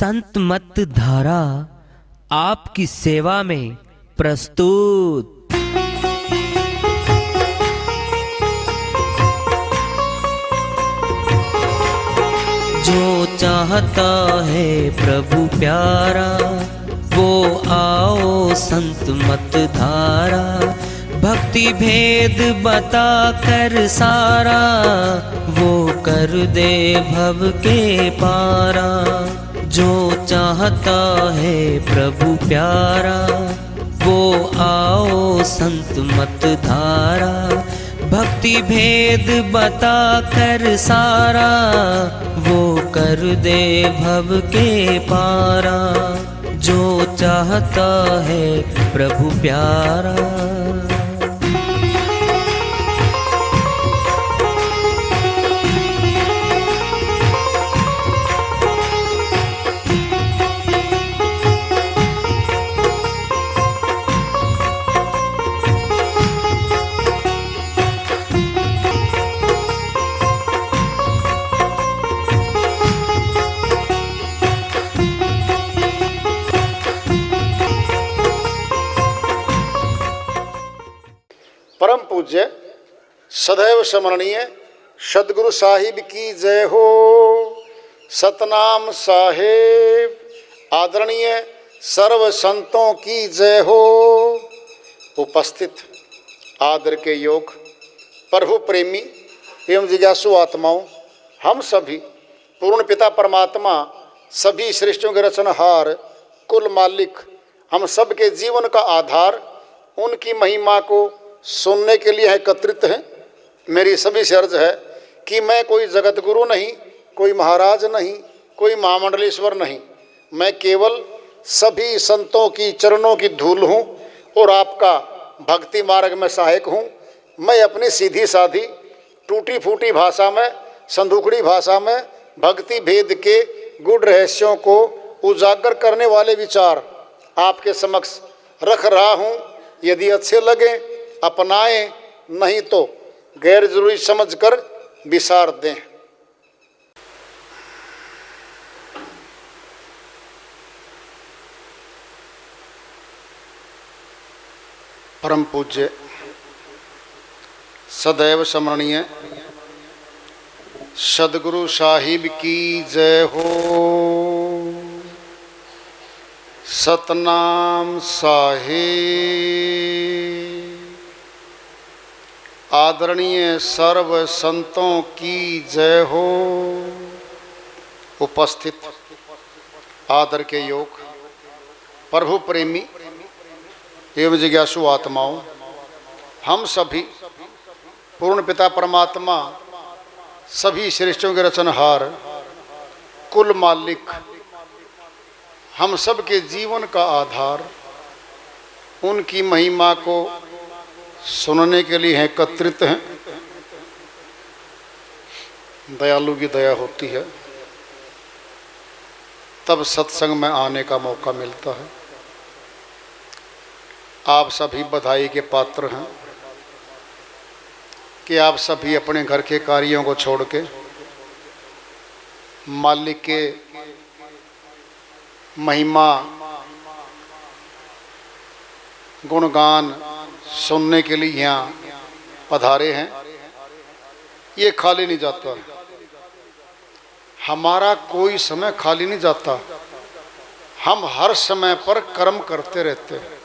संत मत धारा आपकी सेवा में प्रस्तुत। जो चाहता है प्रभु प्यारा वो आओ संत मत धारा, भक्ति भेद बता कर सारा वो कर दे भव के पारा। जो चाहता है प्रभु प्यारा वो आओ संत मत धारा, भक्ति भेद बता कर सारा वो कर दे भव के पारा। जो चाहता है प्रभु प्यारा। परम पूज्य सदैव स्मरणीय सदगुरु साहिब की जय हो। सतनाम साहेब आदरणीय सर्व संतों की जय हो। उपस्थित आदर के योग प्रभु प्रेमी एवं जिज्ञासु आत्माओं, हम सभी पूर्ण पिता परमात्मा सभी सृष्टियों के रचनहार कुल मालिक हम सब के जीवन का आधार उनकी महिमा को सुनने के लिए एकत्रित हैं। मेरी सभी से अर्ज है कि मैं कोई जगत गुरु नहीं, कोई महाराज नहीं, कोई महामंडलेश्वर नहीं, मैं केवल सभी संतों की चरणों की धूल हूँ और आपका भक्ति मार्ग में सहायक हूँ। मैं अपनी सीधी साधी टूटी फूटी भाषा में, संदूकड़ी भाषा में भक्ति भेद के गुड़ रहस्यों को उजागर करने वाले विचार आपके समक्ष रख रहा हूँ। यदि अच्छे लगे अपनाएं, नहीं तो गैर जरूरी समझकर विसार दें। परम पूज्य सदैव स्मरणीय सदगुरु साहिब की जय हो। सतनाम साहिब आदरणीय सर्व संतों की जय हो। उपस्थित आदर के योग प्रभु प्रेमी एवं जिज्ञासु आत्माओं, हम सभी पूर्ण पिता परमात्मा सभी सृष्टियों के रचनहार कुल मालिक हम सब के जीवन का आधार उनकी महिमा को सुनने के लिए एकत्रित हैं। दयालु की दया होती है तब सत्संग में आने का मौका मिलता है। आप सभी बधाई के पात्र हैं कि आप सभी अपने घर के कार्यों को छोड़ के मालिक के महिमा गुणगान सुनने के लिए यहाँ पधारे हैं। ये खाली नहीं जाता, हमारा कोई समय खाली नहीं जाता। हम हर समय पर कर्म करते रहते हैं।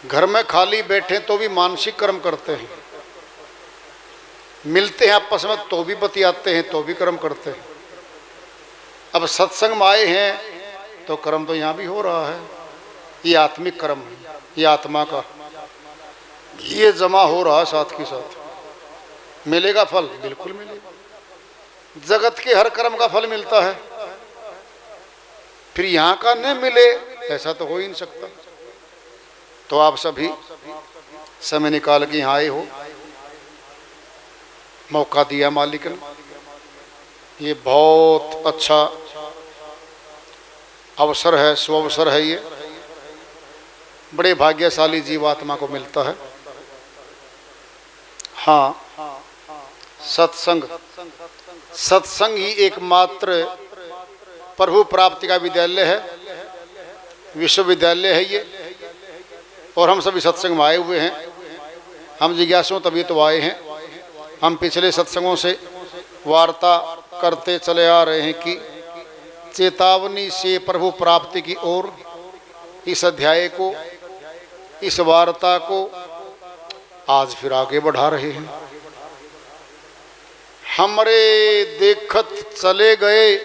घर में खाली बैठे तो भी मानसिक कर्म करते हैं, मिलते हैं आपस में तो भी बतियाते हैं तो भी कर्म करते हैं। अब सत्संग में आए हैं तो कर्म तो यहाँ भी हो रहा है। ये आत्मिक कर्म है, ये आत्मा का ये जमा हो रहा है। साथ के साथ मिलेगा फल, बिल्कुल मिलेगा। जगत के हर कर्म का फल मिलता है, फिर यहाँ का न मिले ऐसा तो हो ही नहीं सकता। तो आप सभी समय निकाल के यहाँ आए हो, मौका दिया मालिक ने। ये बहुत अच्छा अवसर है, सुअवसर है। ये बड़े भाग्यशाली जीवात्मा को मिलता है। हाँ, सत्संग ही एकमात्र प्रभु प्राप्ति का विद्यालय है, विश्वविद्यालय है ये, और हम सभी सत्संग में आए हुए हैं। हम जिज्ञासु तभी तो आए हैं। हम पिछले सत्संगों से वार्ता करते चले आ रहे हैं कि चेतावनी से प्रभु प्राप्ति की ओर इस अध्याय को, इस वार्ता को आज फिर आगे बढ़ा रहे हैं। हमरे देखत चले गए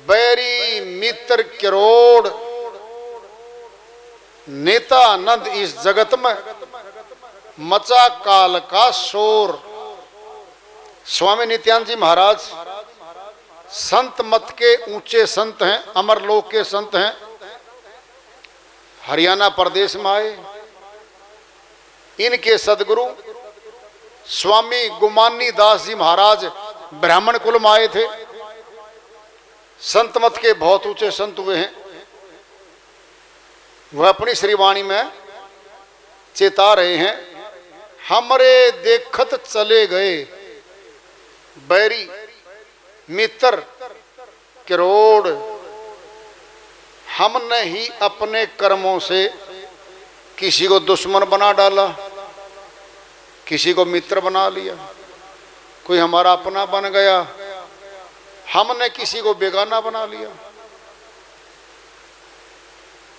बैरी मित्र करोड़, नेता आनंद इस जगत में मचा काल का शोर। स्वामी नित्यानंद जी महाराज संत मत के ऊंचे संत हैं, अमरलोक के संत हैं। हरियाणा प्रदेश में आए। इनके सदगुरु स्वामी गुमानी दास जी महाराज ब्राह्मण कुल में आए थे। संत मत के बहुत ऊंचे संत हुए हैं। वह अपनी श्रीवाणी में चेता रहे हैं, हमरे देखत चले गए बैरी मित्र करोड़। हमने ही अपने कर्मों से किसी को दुश्मन बना डाला, किसी को मित्र बना लिया, कोई हमारा अपना बन गया, हमने किसी को बेगाना बना लिया।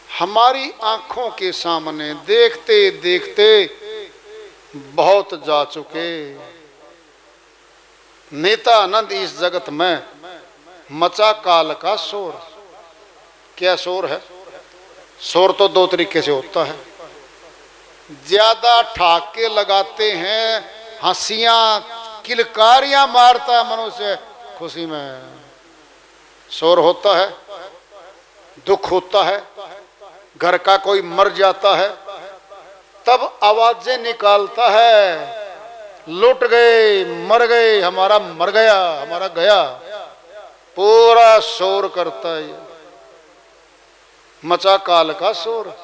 हमारी आंखों के सामने देखते देखते बहुत जा चुके। नेता आनंद इस जगत में मचा काल का शोर। क्या शोर है? शोर तो दो तरीके से होता है। ज्यादा ठाके लगाते हैं, हंसियां किलकारियां मारता है मनुष्य खुशी में, शोर होता है। दुख होता है, घर का कोई मर जाता है तब आवाजें निकालता है, लुट गए, मर गए, हमारा मर गया, हमारा गया, पूरा शोर करता है। मचा काल का शोर।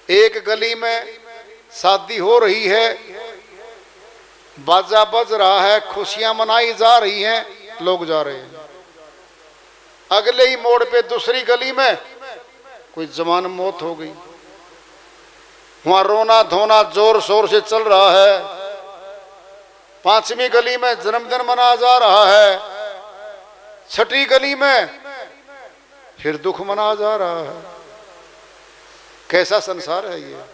एक गली में शादी हो रही है, बाजा बज रहा है, खुशियां मनाई जा रही हैं, लोग जा रहे हैं। अगले ही मोड़ पे दूसरी गली में कोई जवान मौत हो गई, वहां रोना धोना जोर शोर से चल रहा है। पांचवी गली में जन्मदिन मनाया जा रहा है, छठी गली में फिर दुख मनाया जा रहा है। कैसा संसार है ये?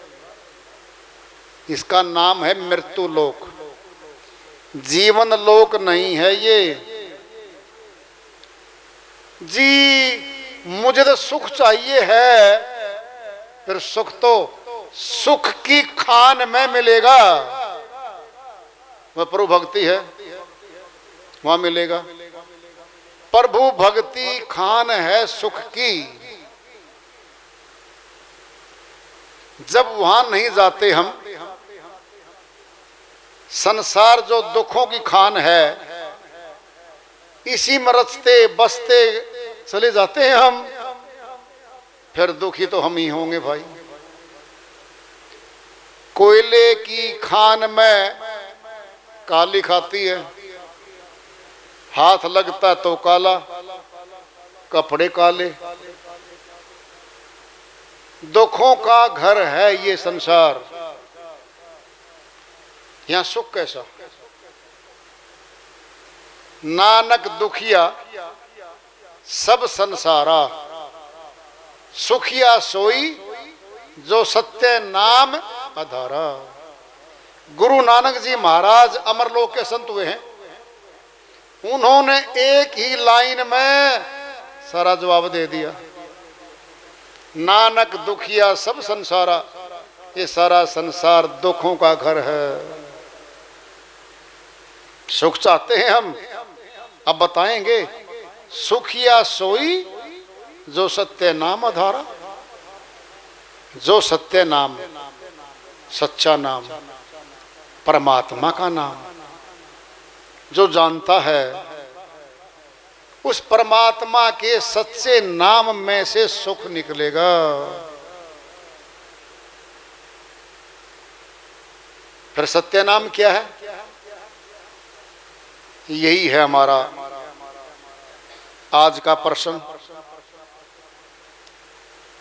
इसका नाम है मृत्यु लोक, जीवन लोक नहीं है ये। जी मुझे तो सुख चाहिए है, फिर सुख तो सुख की खान में मिलेगा। वह प्रभु भक्ति है, वहां मिलेगा। प्रभु भक्ति खान है सुख की। जब वहां नहीं जाते हम, संसार जो दुखों की खान है, इसी में रचते बसते चले जाते हैं हम, फिर दुखी तो हम ही होंगे भाई। कोयले की खान में काली खाती है, हाथ लगता तो काला, कपड़े काले। दुखों का घर है ये संसार। यहां सुख कैसा? नानक दुखिया सब संसारा, सुखिया सोई जो सत्य नाम आधारा। गुरु नानक जी महाराज अमरलोक के संत हुए हैं। उन्होंने एक ही लाइन में सारा जवाब दे दिया। नानक दुखिया सब संसारा, ये सारा संसार दुखों का घर है। सुख चाहते हैं हम, अब बताएंगे। सुखिया सोई जो सत्य नाम आधारा। जो सत्य नाम, सच्चा नाम, परमात्मा का नाम जो जानता है, उस परमात्मा के सच्चे नाम में से सुख निकलेगा। फिर सत्य नाम क्या है? यही है हमारा आज का प्रश्न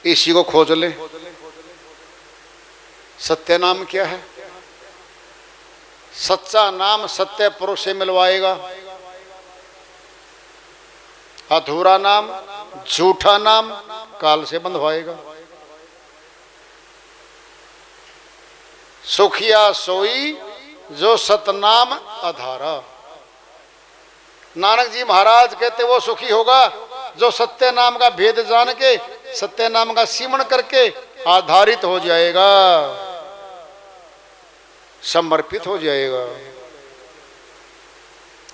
इसी को खोज ले। सत्य नाम क्या है? सच्चा नाम सत्य पुरुष से मिलवाएगा। अधूरा नाम, झूठा नाम काल से बंधवाएगा। सुखिया सोई जो सतनाम आधारा। नानक जी महाराज कहते वो सुखी होगा जो सत्य नाम का भेद जान के, सत्य नाम का सिमरण करके आधारित हो जाएगा, समर्पित हो जाएगा।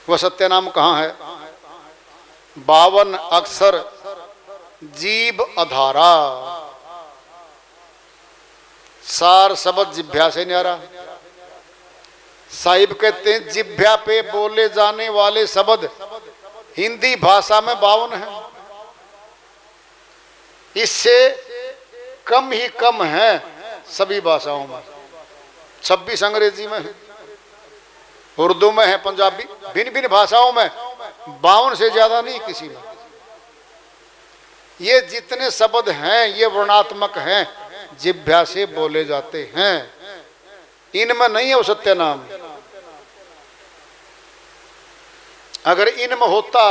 वह सत्य नाम कहाँ है? 52 अक्षर जीव आधारा। सार शब्द जिभ्या से न्यारा। साहिब कहते हैं जिभ्या पे बोले जाने वाले शब्द हिंदी भाषा में 52 है। इससे कम ही कम है सभी भाषाओं में। 26 अंग्रेजी में है, उर्दू में है, पंजाबी, भिन्न भिन्न भाषाओं में 52 से ज्यादा नहीं किसी में। ये जितने शब्द हैं ये वर्णात्मक हैं, जिभ्या से बोले जाते हैं। इनमें नहीं है वो सत्य नाम। अगर इनमें होता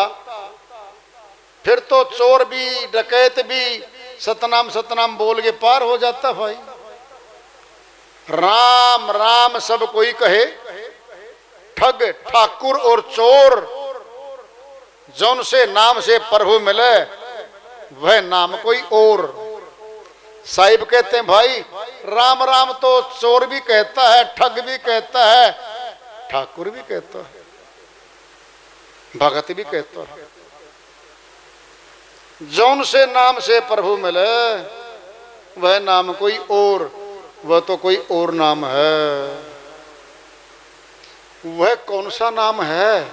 फिर तो चोर भी डकैत भी सतनाम सतनाम बोल के पार हो जाता भाई। राम राम सब कोई कहे, ठग ठाकुर और चोर जौन से नाम से प्रभु मिले वह नाम कोई और। साहिब कहते हैं भाई राम राम तो चोर भी कहता है, ठग भी कहता है, ठाकुर भी कहता है, भगत भी कहता है। जौन से नाम से प्रभु मिले वह नाम कोई और, वह तो कोई और नाम है। वह कौन सा नाम है?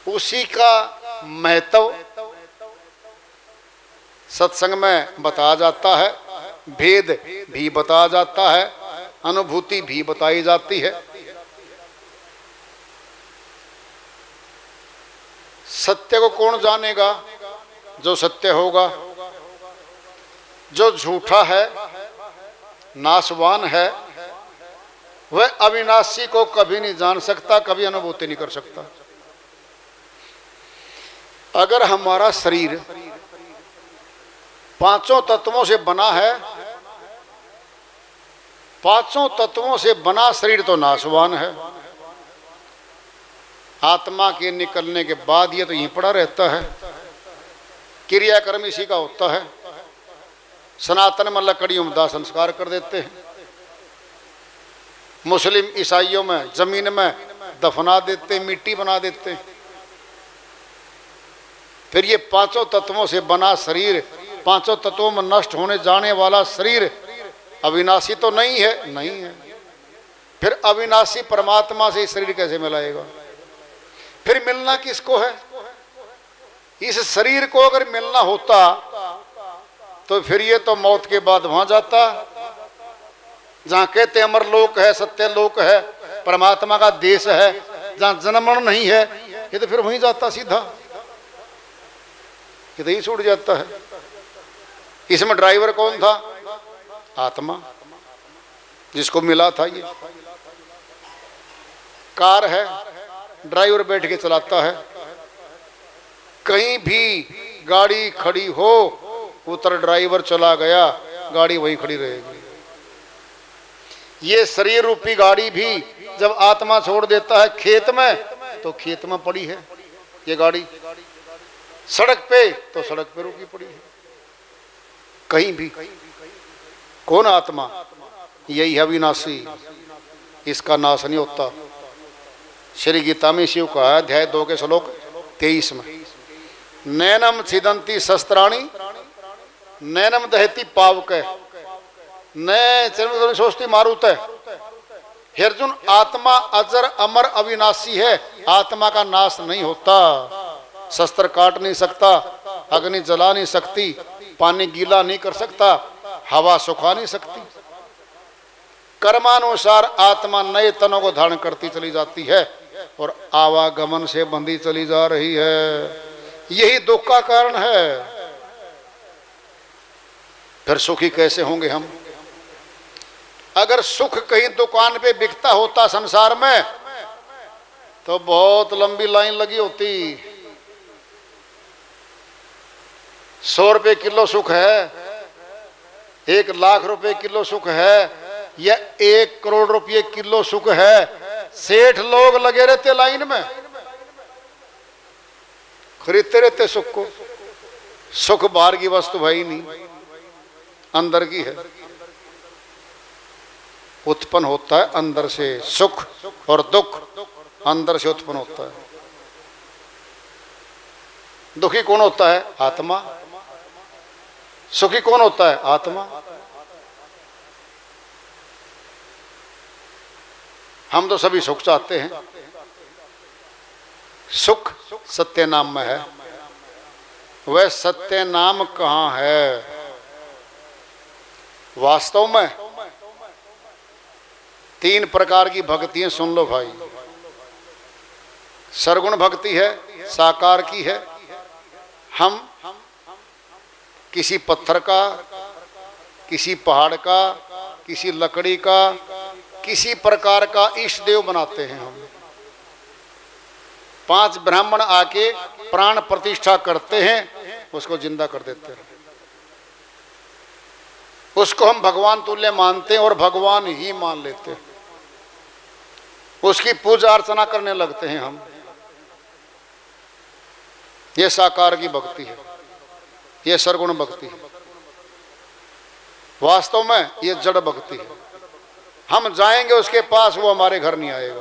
उसी का महत्व सत्संग में बताया जाता है, भेद भी बताया जाता है, अनुभूति भी बताई जाती है। सत्य को कौन जानेगा? जो सत्य होगा। जो झूठा है, नाशवान है, वह अविनाशी को कभी नहीं जान सकता, कभी अनुभूति नहीं कर सकता। अगर हमारा शरीर 5 तत्वों से बना है, 5 तत्वों से बना शरीर तो नाशवान है। आत्मा के निकलने के बाद ये तो यहीं पड़ा रहता है, क्रियाक्रम इसी का होता है। सनातन में लकड़ियों में दाह संस्कार कर देते हैं, मुस्लिम ईसाइयों में जमीन में दफना देते, मिट्टी बना देते हैं। फिर ये 5 तत्वों से बना शरीर, 5 तत्वों में नष्ट होने जाने वाला शरीर अविनाशी तो नहीं है, नहीं है। फिर अविनाशी परमात्मा से शरीर कैसे मिलाएगा? फिर मिलना किसको है? इस शरीर को अगर मिलना होता तो फिर ये तो मौत के बाद वहां जाता जहां कहते अमर लोक है, सत्य लोक है, परमात्मा का देश है, जहां जन्म मरण नहीं है। ये तो फिर वहीं जाता सीधा, ये तो ही छूट जाता है। इसमें ड्राइवर कौन था? आत्मा, जिसको मिला था। ये कार है, ड्राइवर बैठ के चलाता है। कहीं भी गाड़ी खड़ी हो, उतर ड्राइवर चला गया, गाड़ी वहीं खड़ी रहेगी। ये शरीर रूपी गाड़ी भी जब आत्मा छोड़ देता है खेत में, तो खेत में पड़ी है ये गाड़ी। सड़क पे तो सड़क पे रुकी पड़ी है। कहीं भी कौन आत्मा? यही है अविनाशी, इसका नाश नहीं होता। श्री गीता में शिव कहा है, अध्याय 2 के श्लोक 23 में, नैनम छिदंती शस्त्राणी नैनम दहती पावक, नय सोचती मारुत है। हे अर्जुन, आत्मा अजर अमर अविनाशी है, आत्मा का नाश नहीं होता। शस्त्र काट नहीं सकता, अग्नि जला नहीं सकती, पानी गीला नहीं कर सकता, हवा सुखा नहीं सकती। कर्मानुसार आत्मा नए तनों को धारण करती चली जाती है। और आवागमन से बंधी चली जा रही है। यही दुख का कारण है। फिर सुखी कैसे होंगे हम? अगर सुख कहीं दुकान पे बिकता होता संसार में तो बहुत लंबी लाइन लगी होती। 100 रुपए किलो सुख है, 1 लाख रुपए किलो सुख है, या 1 करोड़ रुपए किलो सुख है, सेठ लोग लगे रहते लाइन में, खरीदते रहते सुख को। सुख बाहर की वस्तु भाई नहीं, अंदर की है। उत्पन्न होता है अंदर से। सुख और दुख अंदर से उत्पन्न होता है। दुखी कौन होता है? आत्मा। सुखी कौन होता है? आत्मा। हम तो सभी सुख चाहते हैं। सुख सत्य नाम में है। वह सत्य नाम कहाँ है वास्तव में? 3 प्रकार की भक्तियां सुन लो भाई। सरगुण भक्ति है, साकार की है। हम किसी पत्थर का, किसी पहाड़ का, किसी लकड़ी का, किसी प्रकार का इष्ट देव बनाते हैं। हम 5 ब्राह्मण आके प्राण प्रतिष्ठा करते हैं, उसको जिंदा कर देते हैं। उसको हम भगवान तुल्य मानते हैं और भगवान ही मान लेते हैं। उसकी पूजा अर्चना करने लगते हैं हम। ये साकार की भक्ति है, ये सरगुण भक्ति है। वास्तव में ये जड़ भक्ति है। हम जाएंगे उसके पास, वो हमारे घर नहीं आएगा।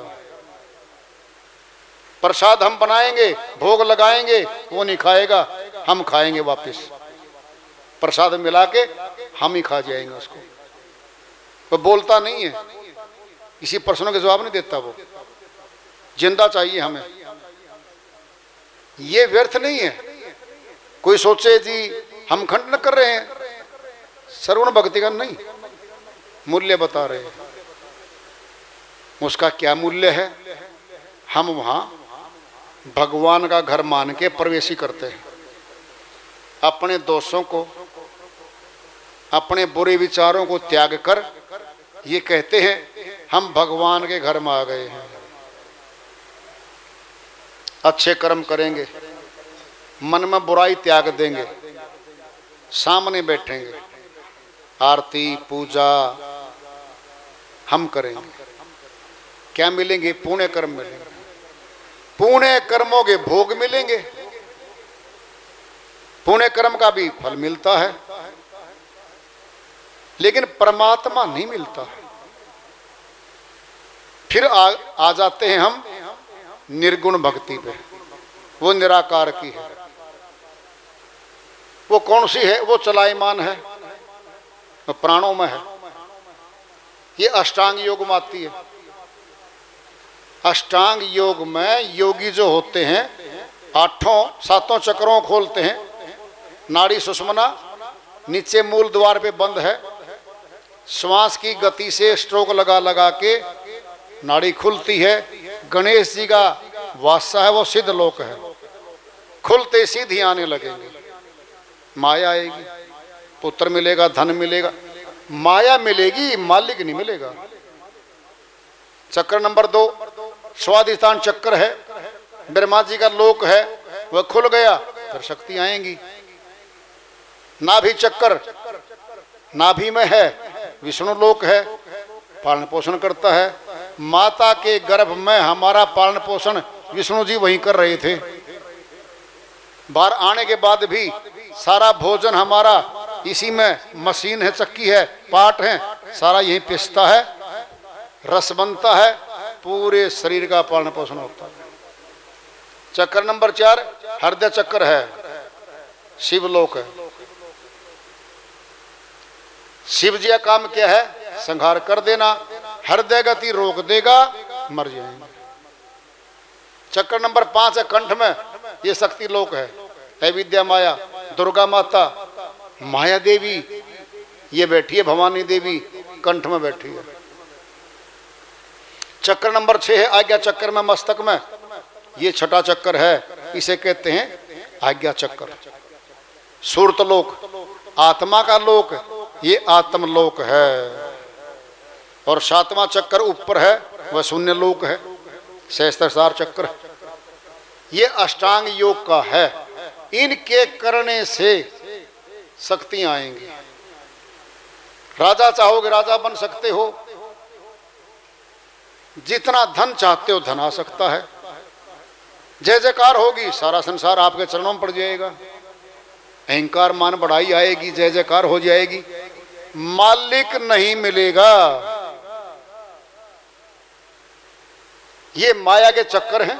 प्रसाद हम बनाएंगे, भोग लगाएंगे, वो नहीं खाएगा, हम खाएंगे वापस। प्रसाद मिला के हम ही खा जाएंगे उसको। वो बोलता नहीं है, किसी प्रश्नों के जवाब नहीं देता। वो जिंदा चाहिए हमें। ये व्यर्थ नहीं है। कोई सोचे जी हम खंडन कर रहे हैं, सरवण भक्ति का नहीं, मूल्य बता रहे हैं। उसका क्या मूल्य है? हम वहां भगवान का घर मान के प्रवेश करते हैं। अपने दोषों को, अपने बुरे विचारों को त्याग कर ये कहते हैं हम भगवान के घर में आ गए हैं। अच्छे कर्म करेंगे, मन में बुराई त्याग देंगे, सामने बैठेंगे, आरती पूजा हम करेंगे। क्या मिलेंगे? पुण्य कर्म मिलेंगे। पुण्य कर्मों के भोग मिलेंगे। पुण्य कर्म का भी फल मिलता है, लेकिन परमात्मा नहीं मिलता। फिर आ जाते हैं हम निर्गुण भक्ति पे। वो निराकार की है। वो कौन सी है? वो चलायमान है, वो प्राणों में है। ये अष्टांग योग में आती है। अष्टांग योग में योगी जो होते हैं 7 चक्रों खोलते हैं। नाड़ी सुषुम्ना नीचे मूल द्वार पे बंद है। श्वास की गति से स्ट्रोक लगा लगा के नाड़ी खुलती है। गणेश जी का वासा है, वो सिद्ध लोक है। खुलते सीधी आने लगेंगे। माया आएगी, पुत्र मिलेगा, धन मिलेगा। माया मिलेगी, मालिक नहीं मिलेगा। चक्र नंबर 2 स्वाधिष्ठान चक्र है। ब्रह्मा जी का लोक है, वह खुल गया, फिर शक्ति आएंगी। नाभि चक्र, नाभि में है, विष्णु लोक है, पालन पोषण करता है। माता के गर्भ में हमारा पालन पोषण विष्णु जी वहीं कर रहे थे। बाहर आने के बाद भी सारा भोजन हमारा इसी में, मशीन है, चक्की है, पाट है, सारा यहीं पिसता है, रस बनता है, पूरे शरीर का पालन पोषण होता है। चक्र नंबर 4 हृदय चक्र है, शिवलोक है। शिव जी का काम क्या है? संहार कर देना, हृदय गति रोक देगा, मर जाएंगे। चक्र नंबर 5 है कंठ में, ये शक्ति लोक है विद्या माया, दुर्गा माता, माया देवी, ये बैठी है भवानी देवी, कंठ में बैठी है। चक्र नंबर 6 है आज्ञा चक्र में मस्तक में, ये छठा चक्र है, इसे कहते हैं आज्ञा चक्र। सूर्तलोक आत्मा का लोक, ये आत्मलोक है। और 7वां चक्र ऊपर है, वह शून्य लोक है, सहस्त्रसार चक्र। ये अष्टांग योग का है। इनके करने से शक्तियां आएंगी। राजा चाहोगे राजा बन सकते हो, जितना धन चाहते हो धन आ सकता है। जय जयकार होगी, सारा संसार आपके चरणों में पड़ जाएगा। अहंकार मान बढ़ाई आएगी, जय जयकार हो जाएगी, मालिक नहीं मिलेगा। ये माया के चक्कर हैं,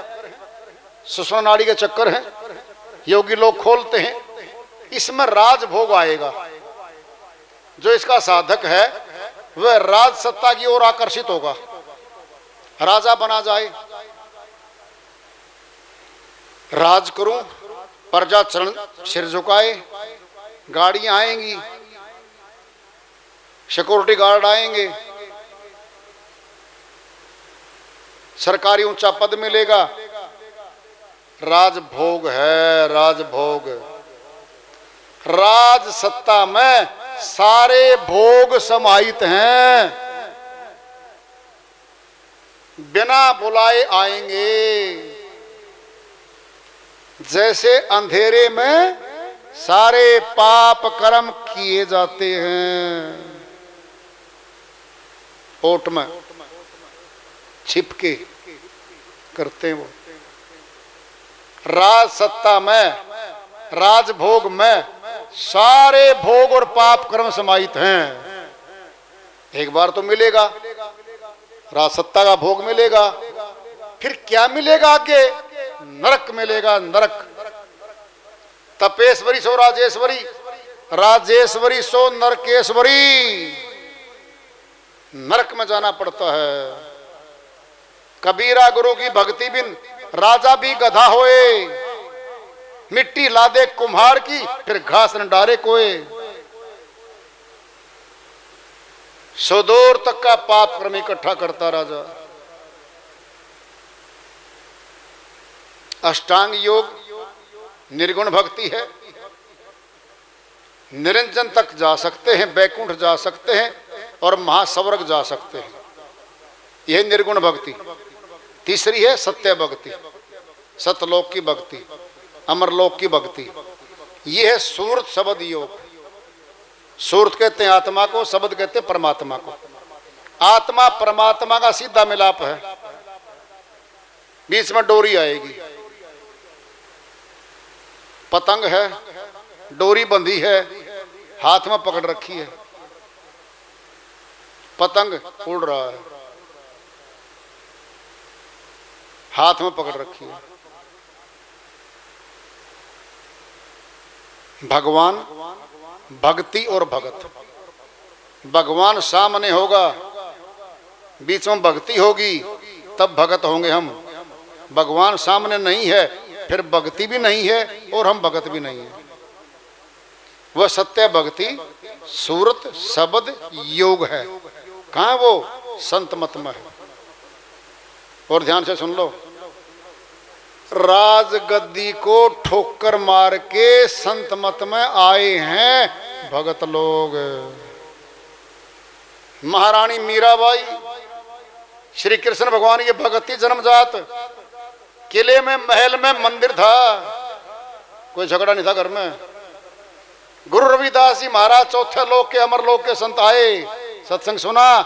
सुषुम्ना नाड़ी के चक्कर हैं, योगी लोग खोलते हैं। इसमें राजभोग आएगा। जो इसका साधक है वह राज सत्ता की ओर आकर्षित होगा, राजा बना जाए। राज करूं, प्रजा चरण सिर झुकाए, गाड़ियां आएंगी, सिक्योरिटी गार्ड आएंगे, सरकारी ऊंचा पद मिलेगा। राजभोग है, राजभोग। राज सत्ता में सारे भोग समाहित हैं, बिना बुलाए आएंगे। जैसे अंधेरे में सारे पाप कर्म किए जाते हैं, ओट में छिपके करते हैं वो। राज सत्ता में, राजभोग में सारे भोग और पाप कर्म समाहित हैं। एक बार तो मिलेगा, राज सत्ता का भोग मिलेगा, फिर क्या मिलेगा आगे? नरक मिलेगा, नरक। तपेश्वरी सो राजेश्वरी, राजेश्वरी सो नरकेश्वरी। नरक में जाना पड़ता है। कबीरा गुरु की भक्ति बिन राजा भी गधा होए, मिट्टी ला दे कुम्हार की फिर घास न डारे कोए। सुदूर तक का पाप क्रम इकट्ठा करता राजा। अष्टांग योग निर्गुण भक्ति है। निरंजन तक जा सकते हैं, बैकुंठ जा सकते हैं और महास्वर्ग जा सकते हैं। यह निर्गुण भक्ति। तीसरी है सत्य भक्ति, सतलोक की भक्ति, अमरलोक की भक्ति। यह है सूर्त शब्द योग। सूर्त कहते हैं आत्मा को, शब्द कहते हैं परमात्मा को। आत्मा परमात्मा का सीधा मिलाप है। बीच में डोरी आएगी, पतंग है, डोरी बंधी है, हाथ में पकड़ रखी है, पतंग उड़ रहा है, हाथ में पकड़ रखी है। भगवान, भक्ति और भगत। भगवान सामने होगा, बीच में भक्ति होगी, तब भगत होंगे हम। भगवान सामने नहीं है, फिर भक्ति भी नहीं है और हम भगत भी नहीं है। वह सत्य भक्ति सूरत शब्द योग है। कहाँ वो? संत मत में है। और ध्यान से सुन लो, राजगद्दी को ठोकर मार के संत मत में आए हैं भगत लोग। महारानी मीराबाई, श्री कृष्ण भगवान की भगती जन्मजात। किले में, महल में मंदिर था, कोई झगड़ा नहीं था घर में। गुरु रविदास जी महाराज चौथे लोक के, अमर लोक के संत आए, सत्संग सुना,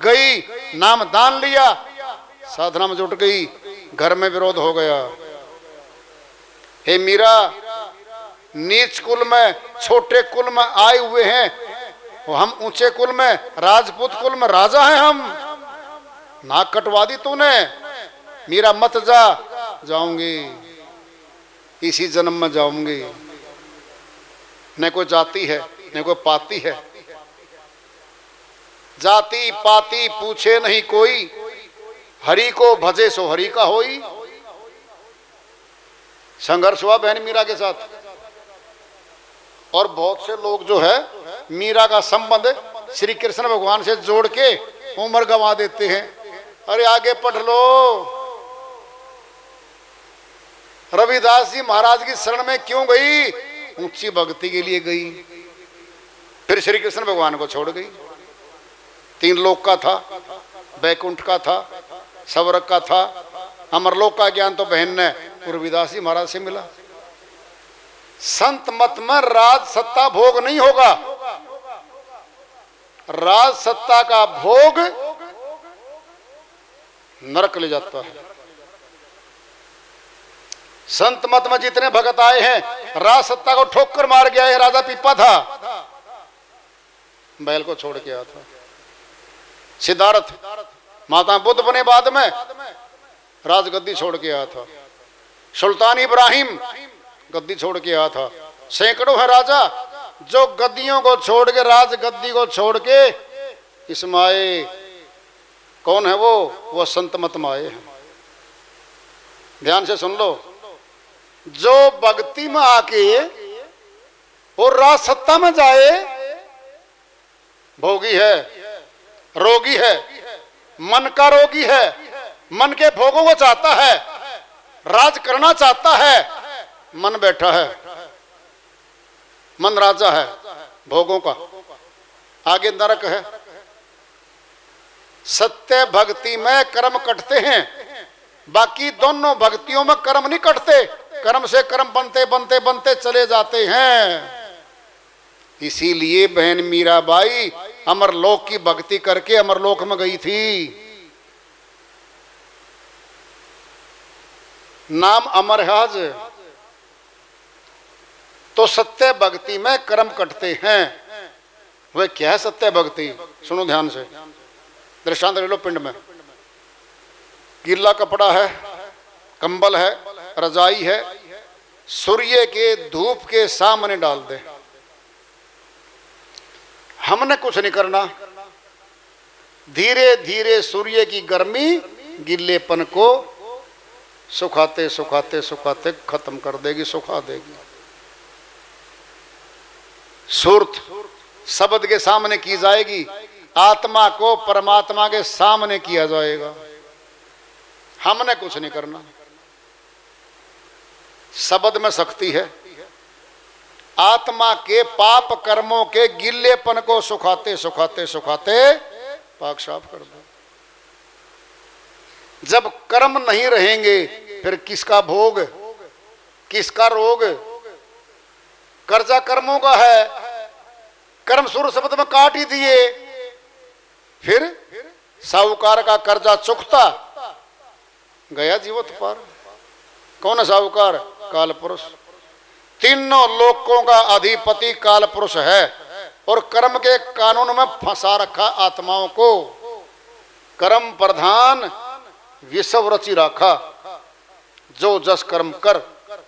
गई, नाम दान लिया, साधना में जुट गई, घर में विरोध हो गया। हे मीरा, नीच कुल में, छोटे कुल में आए हुए हैं, वो हम ऊंचे कुल में, राजपूत कुल में राजा हैं हम। नाक कटवा दी तूने, मीरा मत जा। जाऊंगी, इसी जन्म में जाऊंगी। न कोई जाति है न कोई पाती है, जाति पाती पूछे नहीं कोई, हरि को भजे सो हरि का होई। संघर्ष हुआ बहन मीरा के साथ। और बहुत से लोग जो है मीरा का संबंध श्री कृष्ण भगवान से जोड़ के उम्र गंवा देते हैं। अरे आगे पढ़ लो। रविदास जी महाराज की शरण में क्यों गई? ऊंची भक्ति के लिए गई। फिर श्री कृष्ण भगवान को छोड़ गई। 3 लोक का था, बैकुंठ का था, स्वर्ग का था, अमरलोक का ज्ञान तो बहन ने रविदास जी महाराज से मिला। संत मत में राज सत्ता भोग नहीं होगा। राज सत्ता का भोग नरक ले जाता है। संत मत में जितने भगत आए हैं, राज सत्ता को ठोकर मार गया है। राजा पीपा था, बैल को छोड़ के आया था। सिद्धार्थ माता बुद्ध बने बाद में राजगद्दी छोड़ के आया था। सुल्तान इब्राहिम गद्दी छोड़ के आया था। सैकड़ों है राजा जो गद्दियों को छोड़ के, राजगद्दी को छोड़ के इसमें आए। कौन है वो संत मत में आए हैं। ध्यान से सुन लो। जो भक्ति में आके और राज सत्ता में जाए, भोगी है, रोगी है, मन का रोगी है, मन के भोगों को चाहता है, राज करना चाहता है, मन बैठा है, मन राजा है भोगों का, आगे नरक है। सत्य भक्ति में कर्म कटते हैं, बाकी दोनों भक्तियों में कर्म नहीं कटते। कर्म से कर्म बनते बनते बनते चले जाते हैं। इसीलिए बहन मीराबाई अमरलोक की भक्ति करके अमरलोक में गई थी। नाम अमर है आज। तो सत्य भक्ति में कर्म कटते हैं। वह क्या है सत्य भक्ति? सुनो ध्यान से। दृष्टांत ले लो। पिंड में गीला कपड़ा है, कंबल है, रजाई है, सूर्य के धूप के सामने डाल दे। हमने कुछ नहीं करना। धीरे धीरे सूर्य की गर्मी गीलेपन को सुखाते सुखाते सुखाते खत्म कर देगी, सुखा देगी। सुरत शब्द के सामने की जाएगी, आत्मा को परमात्मा के सामने किया जाएगा। हमने कुछ नहीं करना। शब्द में शक्ति है। आत्मा के पाप कर्मों के गिल्लेपन को सुखाते सुखाते सुखाते पाक साफ कर दो। जब कर्म नहीं रहेंगे फिर किसका भोग, किसका रोग? कर्जा कर्मों का है। कर्म सूर्य शब्द में काट ही दिए, फिर साहूकार का कर्जा चुकता गया जीवत पार। कौन है साहूकार? काल पुरुष। तीनों लोकों का अधिपति काल पुरुष है और कर्म के कानून में फंसा रखा आत्माओं को। कर्म प्रधान विश्व रचि राखा, जो जस कर्म कर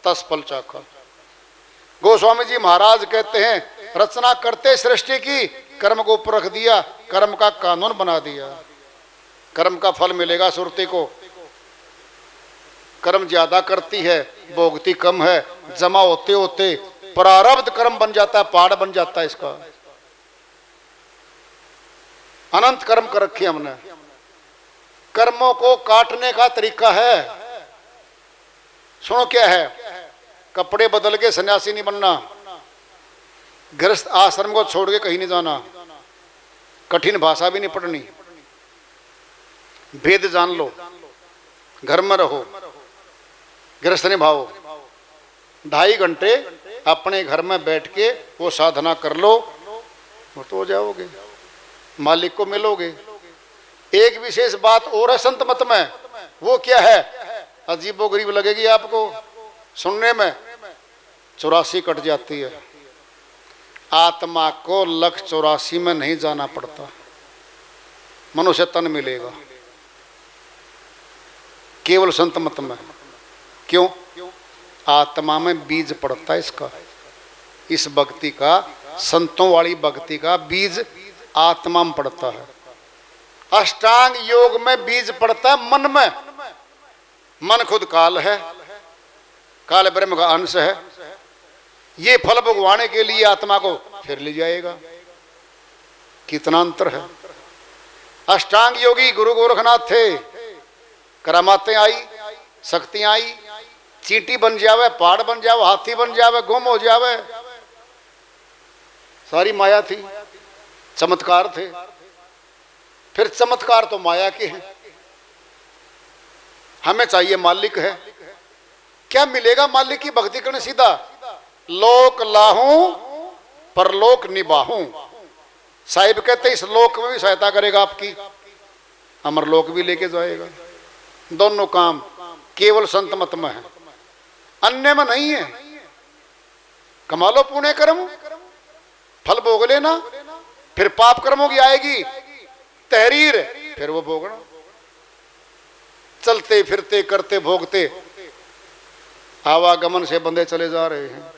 तस फल चाखा। गोस्वामी जी महाराज कहते हैं, रचना करते सृष्टि की, कर्म को ऊपर रख दिया, कर्म का कानून बना दिया। कर्म का फल मिलेगा सुरती को। कर्म ज्यादा करती है, भोगती कम है। जमा होते होते प्रारब्ध कर्म बन जाता है, पहाड़ बन जाता है इसका। अनंत कर्म कर रखे हमने। कर्मों को काटने का तरीका है। सुनो क्या है? कपड़े बदल के सन्यासी नहीं बनना, गृहस्थ आश्रम को छोड़ के कहीं नहीं जाना, कठिन भाषा भी नहीं पढ़नी, भेद जान लो, घर में रहो, गृहस्थ निभाओ। 2.5 घंटे अपने घर में बैठ के वो साधना कर लो, वो तो हो जाओगे, मालिक को मिलोगे। एक विशेष बात और है संत मत में। वो क्या है? अजीबोगरीब लगेगी आपको सुनने में। 84 कट जाती है। आत्मा को लक्ष्य 84 में नहीं जाना पड़ता, मनुष्य तन मिलेगा केवल संत मत में। क्यों? आत्मा में बीज पड़ता है इसका। इस भक्ति का, संतों वाली भक्ति का बीज आत्मा में पड़ता है। अष्टांग योग में बीज पड़ता है मन में। मन खुद काल है, काल ब्रह्म का अंश है। ये फल भोगवाने के लिए आत्मा को फिर ले जाएगा। कितना अंतर है। अष्टांग योगी गुरु गोरखनाथ थे, करामातें आई, शक्तियां आई, चींटी बन जावे, पहाड़ बन जावे, हाथी बन जावे, गुम हो जावे, सारी माया थी, चमत्कार थे। फिर चमत्कार तो माया के हैं, हमें चाहिए मालिक है। क्या मिलेगा मालिक की भक्ति करने? सीधा लोक लाहूं परलोक निभाऊं। साहिब कहते इस लोक में भी सहायता करेगा आपकी, अमर लोक भी लेके जाएगा। दोनों काम केवल संत मत में है, अन्य में नहीं है। कमा लो पुण्य कर्म, फल भोग लेना, फिर पाप कर्मों की आएगी तहरीर, फिर वो भोगना। चलते फिरते करते भोगते आवागमन से बंदे चले जा रहे हैं।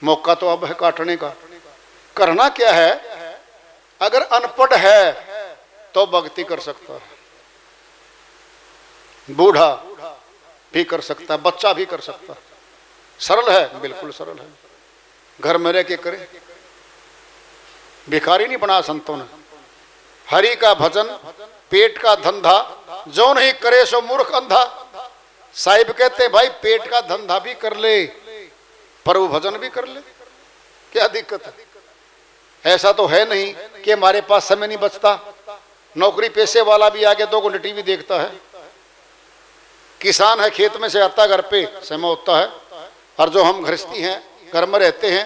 मौका तो अब है काटने का। करना क्या है? अगर अनपढ़ है तो भक्ति कर सकता है, बूढ़ा भी कर सकता है, बच्चा भी कर सकता है। सरल है, बिल्कुल सरल है। घर में रह के करे, भिखारी नहीं बना संतों ने। हरि का भजन पेट का धंधा, जो नहीं करे सो मूर्ख अंधा। साहिब कहते भाई पेट का धंधा भी कर ले, प्रभु भजन भी कर ले, क्या दिक्कत है? ऐसा तो है नहीं कि हमारे पास समय नहीं बचता। नौकरी पेशे वाला भी आगे 2 घंटे टीवी देखता है, किसान है खेत में से आता घर पे समय होता है, और जो हम गृहस्थी हैं घर में रहते हैं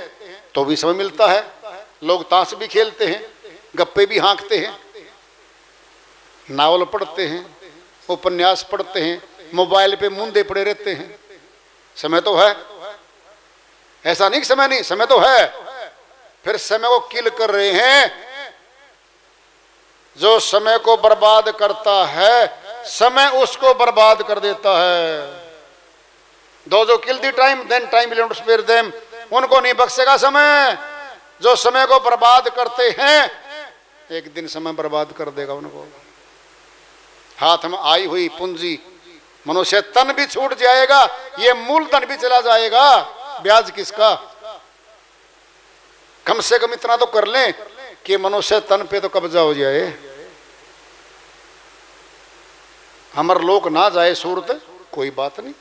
तो भी समय मिलता है। लोग ताश भी खेलते हैं, गप्पे भी हाँकते हैं, नावल पढ़ते हैं, उपन्यास पढ़ते हैं, मोबाइल पे मुंदे पड़े रहते हैं। समय तो है, ऐसा नहीं समय नहीं, समय तो है। फिर समय को किल कर रहे हैं। जो समय को बर्बाद करता है समय उसको बर्बाद कर देता है। दो जो kill the time then time will not spare them, उनको नहीं बख्शेगा समय। जो समय को बर्बाद करते हैं एक दिन समय बर्बाद कर देगा उनको। हाथ में आई हुई पूंजी मनुष्य तन भी छूट जाएगा, ये मूलधन भी चला जाएगा, ब्याज किसका? कम से कम इतना तो कर लें कि मनुष्य तन पे तो कब्जा हो जाए, अमर लोक ना जाए सूरत, कोई बात नहीं।